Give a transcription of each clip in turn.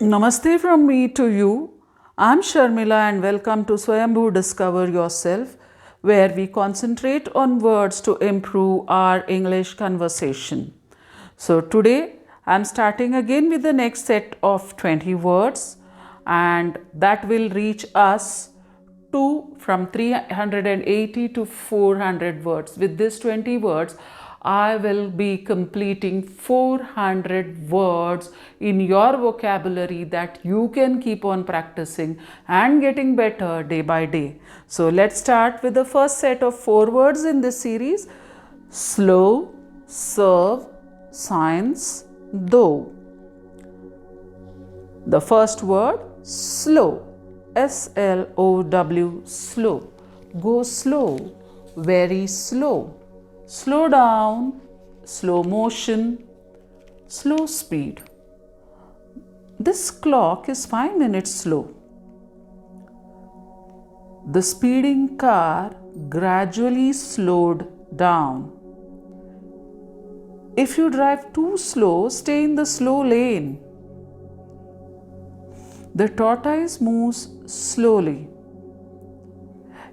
Namaste from me to you. I'm Sharmila and welcome to Swayambhu Discover Yourself, where we concentrate on words to improve our English conversation. So today I'm starting again with the next set of 20 words, and that will reach us to from 380 to 400 words. With this 20 words, I will be completing 400 words in your vocabulary that you can keep on practicing and getting better day by day. So let's start with the first set of 4 words in this series: slow, serve, science, though. The first word, slow. S-L-O-W, slow. Go slow, very slow. Slow down, slow motion, slow speed. This clock is 5 minutes slow. The speeding car gradually slowed down. If you drive too slow, stay in the slow lane. The tortoise moves slowly.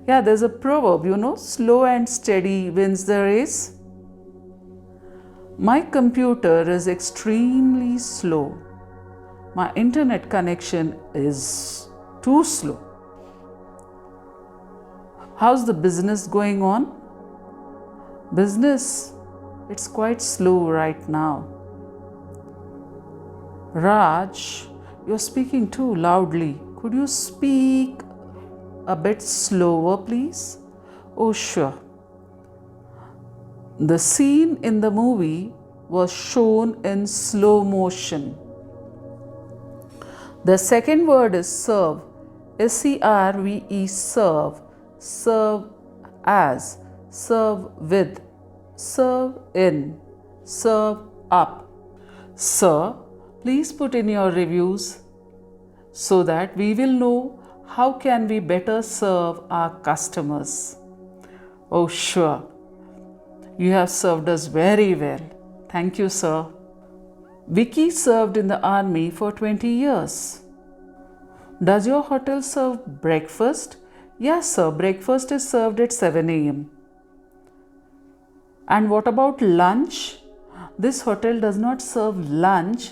Yeah, there's a proverb, slow and steady wins the race. My computer is extremely slow. My internet connection is too slow. How's the business going on? Business, it's quite slow right now. Raj, you're speaking too loudly. Could you speak a bit slower, please? Oh, sure. The scene in the movie was shown in slow motion. The second word is serve. S-E-R-V-E, serve. Serve as, serve with, serve in, serve up. Sir, please put in your reviews so that we will know how can we better serve our customers. Oh, sure. You have served us very well. Thank you, sir. Vicky served in the army for 20 years. Does your hotel serve breakfast? Yes, sir. Breakfast is served at 7 a.m. And what about lunch? This hotel does not serve lunch.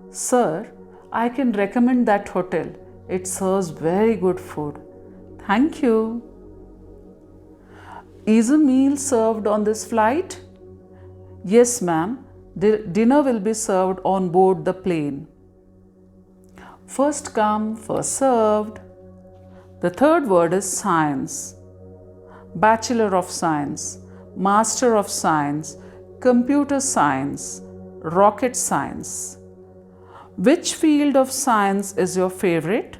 Sir, I can recommend that hotel. It serves very good food. Thank you. Is a meal served on this flight? Yes, ma'am. Dinner will be served on board the plane. First come, first served. The third word is science. Bachelor of Science, Master of Science, Computer Science, Rocket Science. Which field of science is your favorite?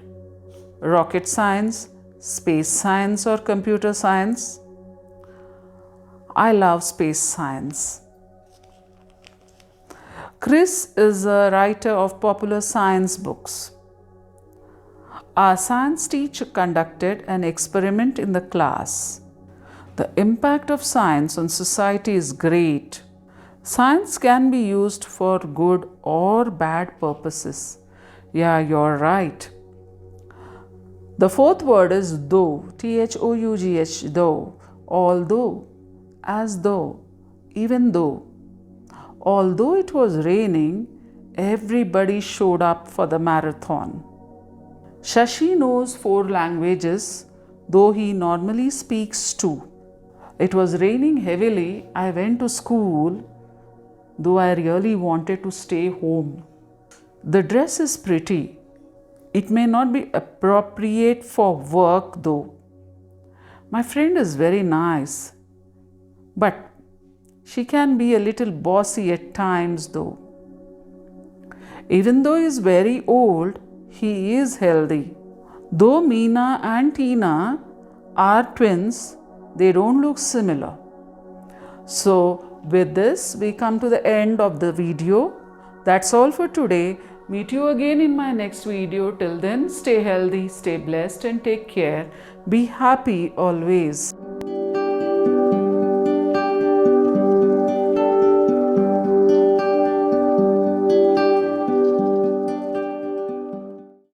Rocket science, space science, or computer science? I love space science. Chris is a writer of popular science books. Our science teacher conducted an experiment in the class. The impact of science on society is great. Science can be used for good or bad purposes. Yeah, you're right. The fourth word is though. T-H-O-U-G-H, though. Although, as though, even though. Although it was raining, everybody showed up for the marathon. Shashi knows 4 languages, though he normally speaks 2. It was raining heavily. I went to school, though I really wanted to stay home. The dress is pretty. It may not be appropriate for work though. My friend is very nice, but she can be a little bossy at times though. Even though he is very old, he is healthy. Though Meena and Tina are twins, they don't look similar. So with this, we come to the end of the video. That's all for today. Meet you again in my next video. Till then, stay healthy, stay blessed, and take care. Be happy always.